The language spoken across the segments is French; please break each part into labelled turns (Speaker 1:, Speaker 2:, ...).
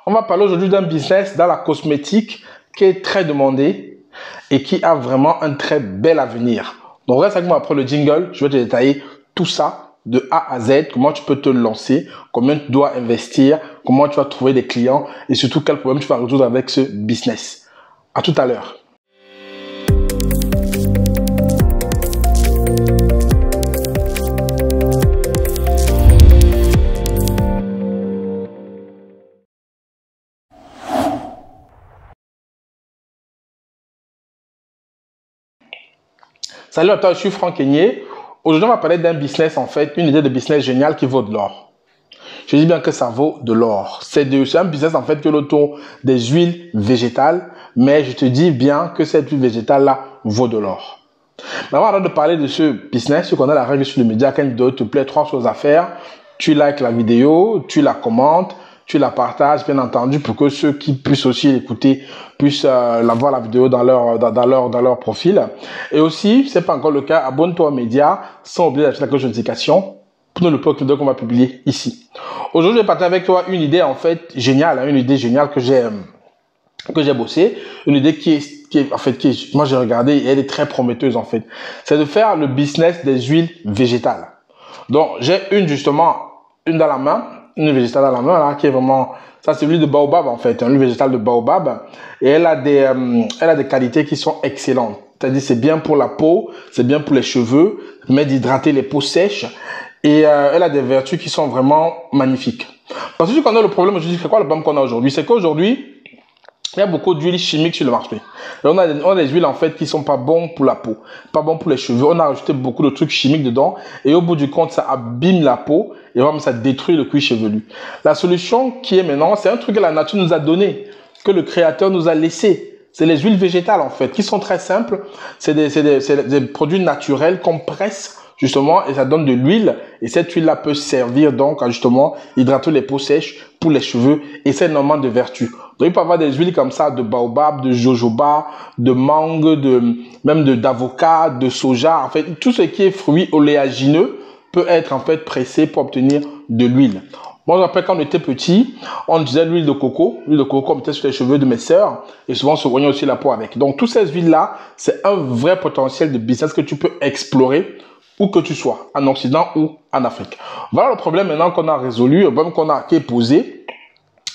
Speaker 1: On va parler aujourd'hui d'un business dans la cosmétique qui est très demandé et qui a vraiment un très bel avenir. Donc reste avec moi après le jingle, je vais te détailler tout ça de A à Z, comment tu peux te lancer, combien tu dois investir, comment tu vas trouver des clients et surtout quel problème tu vas résoudre avec ce business. À tout à l'heure. Salut à toi, je suis Franck Aigné. Aujourd'hui, on va parler d'un business, en fait, une idée de business géniale qui vaut de l'or. Je dis bien que ça vaut de l'or. C'est un business, en fait, qui est autour des huiles végétales, mais je te dis bien que cette huile végétale-là vaut de l'or. Mais avant de parler de ce business, tu connais la règle sur le média, quand une vidéo te plaît, 3 choses à faire. Tu likes la vidéo, tu la commentes, tu la partages, bien entendu, pour que ceux qui puissent aussi l'écouter puissent voir la vidéo dans leur profil. Et aussi, si ce n'est pas encore le cas, abonne-toi aux médias sans oublier d'activer la cloche de notification pour ne pas louper vidéo qu'on va publier ici. Aujourd'hui, je vais partager avec toi une idée en fait géniale, une idée géniale que j'ai bossé, une idée moi j'ai regardé et elle est très prometteuse en fait. C'est de faire le business des huiles végétales. Donc j'ai une dans la main, une végétale dans la main là qui est vraiment, ça c'est l'huile de baobab en fait, une huile végétale de baobab et elle a des qualités qui sont excellentes. C'est-à-dire c'est bien pour la peau, c'est bien pour les cheveux, ça permet d'hydrater les peaux sèches et elle a des vertus qui sont vraiment magnifiques. Parce que tu connais le problème aujourd'hui, c'est quoi le problème qu'on a aujourd'hui? C'est qu'aujourd'hui il y a beaucoup d'huiles chimiques sur le marché. Et on a des huiles en fait qui sont pas bonnes pour la peau, pas bonnes pour les cheveux. On a rajouté beaucoup de trucs chimiques dedans et au bout du compte, ça abîme la peau et vraiment ça détruit le cuir chevelu. La solution qui est maintenant, c'est un truc que la nature nous a donné, que le créateur nous a laissé. C'est les huiles végétales en fait, qui sont très simples. C'est des produits naturels qu'on presse justement et ça donne de l'huile et cette huile là peut servir donc à justement hydrater les peaux sèches pour les cheveux et c'est énormément de vertus. Donc il peut y avoir des huiles comme ça de baobab, de jojoba, de mangue, même d'avocat, de soja, en fait tout ce qui est fruits oléagineux peut être en fait pressé pour obtenir de l'huile. Moi, je me rappelle quand on était petit, on utilisait l'huile de coco. L'huile de coco, on mettait sur les cheveux de mes sœurs et souvent on se soignait aussi la peau avec. Donc, toutes ces huiles-là, c'est un vrai potentiel de business que tu peux explorer où que tu sois, en Occident ou en Afrique. Voilà le problème maintenant qu'on a résolu, le problème qui est posé.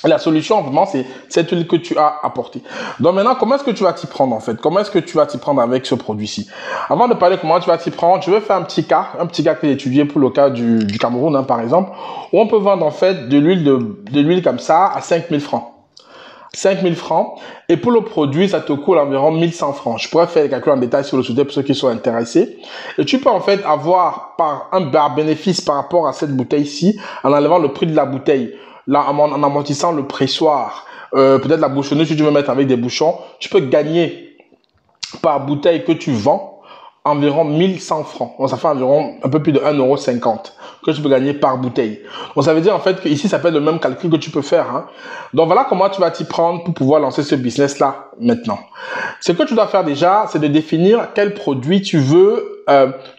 Speaker 1: La solution, vraiment, c'est cette huile que tu as apportée. Donc maintenant, comment est-ce que tu vas t'y prendre en fait? Comment est-ce que tu vas t'y prendre avec ce produit-ci? Avant de parler comment tu vas t'y prendre, je vais faire un petit cas que j'ai étudié pour le cas du Cameroun, hein, par exemple, où on peut vendre en fait de l'huile comme ça à 5000 francs. 5000 francs et pour le produit ça te coûte environ 1100 francs. Je pourrais faire les calculs en détail sur le sujet pour ceux qui sont intéressés et tu peux en fait avoir un bénéfice par rapport à cette bouteille-ci en enlevant le prix de la bouteille, là en amortissant le pressoir, peut-être la bouchonneuse si tu veux mettre avec des bouchons, tu peux gagner par bouteille que tu vends environ 1100 francs. Donc ça fait environ un peu plus de 1,50 € que tu peux gagner par bouteille. Donc ça veut dire en fait que ici ça peut être le même calcul que tu peux faire. Hein. Donc voilà comment tu vas t'y prendre pour pouvoir lancer ce business là maintenant. Ce que tu dois faire déjà, c'est de définir quel produit tu veux,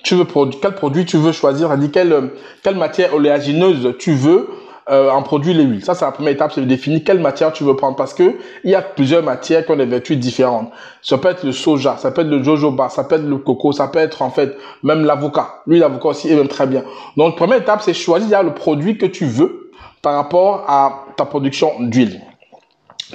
Speaker 1: quel produit tu veux choisir, c'est-à-dire quelle matière oléagineuse tu veux en produit les huiles. Ça, c'est la première étape, c'est de définir quelle matière tu veux prendre parce que il y a plusieurs matières qui ont des vertus différentes. Ça peut être le soja, ça peut être le jojoba, ça peut être le coco, ça peut être en fait même l'avocat. L'huile d'avocat aussi est même très bien. Donc, première étape, c'est choisir déjà le produit que tu veux par rapport à ta production d'huile.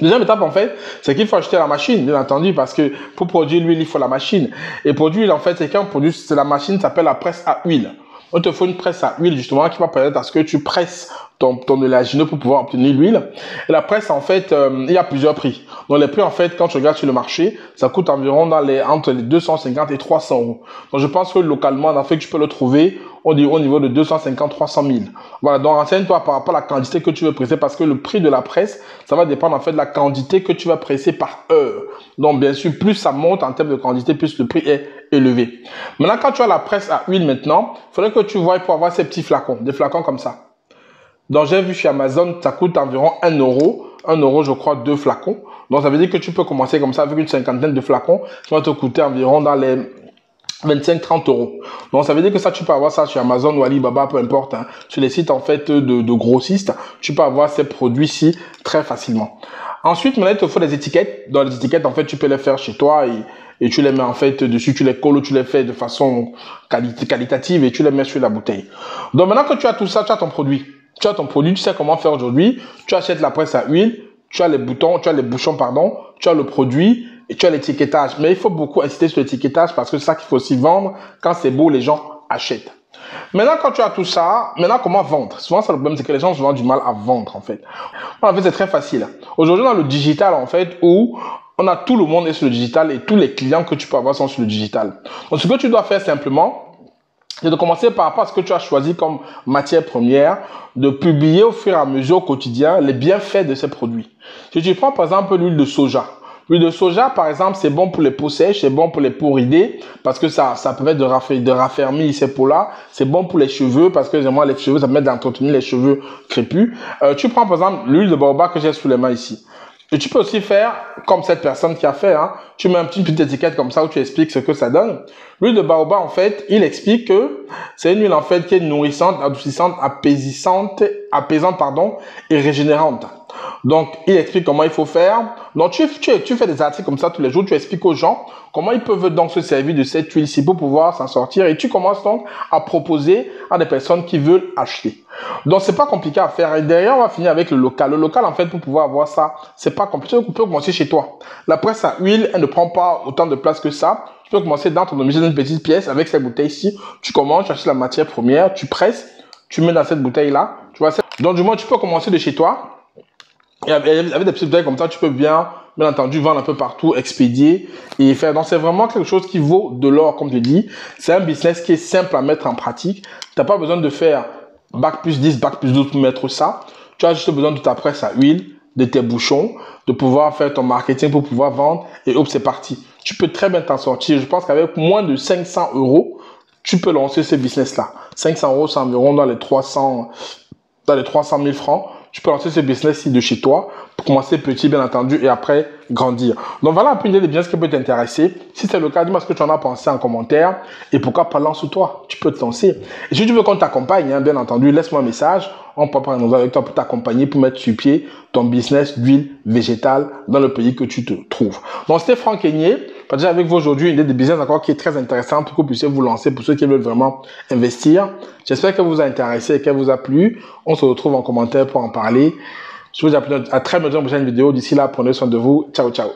Speaker 1: Deuxième étape, en fait, c'est qu'il faut acheter la machine, bien entendu, parce que pour produire l'huile, il faut la machine. Et produire l'huile, en fait, c'est quand on produit, c'est la machine, ça s'appelle la presse à huile. On te faut une presse à huile, justement, qui va permettre à ce que tu presses ton oléagineux pour pouvoir obtenir l'huile. Et la presse, en fait, il y a plusieurs prix. Donc, les prix, en fait, quand tu regardes sur le marché, ça coûte environ entre les 250 et 300 €. Donc, je pense que localement, en Afrique, tu peux le trouver au niveau de 250-300 000. Voilà, donc renseigne-toi par rapport à la quantité que tu veux presser parce que le prix de la presse, ça va dépendre en fait de la quantité que tu vas presser par heure. Donc, bien sûr, plus ça monte en termes de quantité, plus le prix est élevé. Maintenant, quand tu as la presse à huile maintenant, il faudrait que tu vois pour avoir ces petits flacons, des flacons comme ça. Donc, j'ai vu chez Amazon, ça coûte environ 1 €. 1 €, je crois, 2 flacons. Donc, ça veut dire que tu peux commencer comme ça avec une cinquantaine de flacons. Ça va te coûter environ dans les 25-30 euros. Donc ça veut dire que ça, tu peux avoir ça sur Amazon ou Alibaba, peu importe, hein. Sur les sites en fait de grossistes, tu peux avoir ces produits-ci très facilement. Ensuite, maintenant, il te faut des étiquettes. Dans les étiquettes, en fait, tu peux les faire chez toi et tu les mets en fait dessus, tu les colles ou tu les fais de façon qualitative et tu les mets sur la bouteille. Donc maintenant que tu as tout ça, tu as ton produit. Tu as ton produit, tu sais comment faire aujourd'hui. Tu achètes la presse à huile, tu as les bouchons, pardon, tu as le produit et tu as l'étiquetage. Mais il faut beaucoup insister sur l'étiquetage parce que c'est ça qu'il faut aussi vendre. Quand c'est beau, les gens achètent. Maintenant, quand tu as tout ça, maintenant, comment vendre? Souvent, ça, le problème, c'est que les gens ont souvent du mal à vendre, en fait. En fait, c'est très facile. Aujourd'hui, dans le digital, en fait, où on a tout le monde est sur le digital et tous les clients que tu peux avoir sont sur le digital. Donc, ce que tu dois faire simplement, c'est de commencer par rapport à ce que tu as choisi comme matière première, de publier au fur et à mesure au quotidien les bienfaits de ces produits. Si tu prends, par exemple, l'huile de soja. L'huile de soja, par exemple, c'est bon pour les peaux sèches, c'est bon pour les peaux ridées, parce que ça permet de raffermir ces peaux-là. C'est bon pour les cheveux, parce que généralement, les cheveux, ça permet d'entretenir les cheveux crépus. Tu prends, par exemple, l'huile de baobab que j'ai sous les mains ici. Et tu peux aussi faire comme cette personne qui a fait, hein. Tu mets une petite étiquette comme ça où tu expliques ce que ça donne. L'huile de baobab, en fait, il explique que c'est une huile, en fait, qui est nourrissante, adoucissante, apaisante, pardon, et régénérante. Donc, il explique comment il faut faire. Donc, tu fais des articles comme ça tous les jours. Tu expliques aux gens comment ils peuvent donc se servir de cette huile-ci pour pouvoir s'en sortir. Et tu commences donc à proposer à des personnes qui veulent acheter. Donc, c'est pas compliqué à faire. Et derrière, on va finir avec le local. Le local, en fait, pour pouvoir avoir ça, c'est pas compliqué. Tu peux commencer chez toi. La presse à huile, elle ne prend pas autant de place que ça. Tu peux commencer dans ton domicile une petite pièce avec cette bouteille-ci. Tu commences, tu achètes la matière première, tu presses, tu mets dans cette bouteille-là. Tu vois, donc, du moins, tu peux commencer de chez toi. Et avec des petites bouteilles comme ça, tu peux bien entendu, vendre un peu partout, expédier et faire. Donc, c'est vraiment quelque chose qui vaut de l'or, comme je dis. C'est un business qui est simple à mettre en pratique. Tu n'as pas besoin de faire bac plus 10, bac plus 12 pour mettre ça. Tu as juste besoin de ta presse à huile, de tes bouchons, de pouvoir faire ton marketing pour pouvoir vendre et hop, c'est parti. Tu peux très bien t'en sortir. Je pense qu'avec moins de 500 euros, tu peux lancer ce business-là. 500 euros, c'est environ dans les 300 000 francs. Tu peux lancer ce business-ci de chez toi pour commencer petit, bien entendu, et après grandir. Donc voilà un peu une idée des business qui peut t'intéresser. Si c'est le cas, dis-moi ce que tu en as pensé en commentaire et pourquoi pas lance-toi. Tu peux te lancer. Et si tu veux qu'on t'accompagne, hein, bien entendu, laisse-moi un message. On peut prendre avec toi pour t'accompagner, pour mettre sur pied ton business d'huile végétale dans le pays que tu te trouves. Donc c'était Franck Aigné. Déjà avec vous aujourd'hui une idée de business encore qui est très intéressante pour que vous puissiez vous lancer pour ceux qui veulent vraiment investir. J'espère qu'elle vous a intéressé et qu'elle vous a plu. On se retrouve en commentaire pour en parler. Je vous dis à très bientôt dans une prochaine vidéo. D'ici là, prenez soin de vous. Ciao, ciao.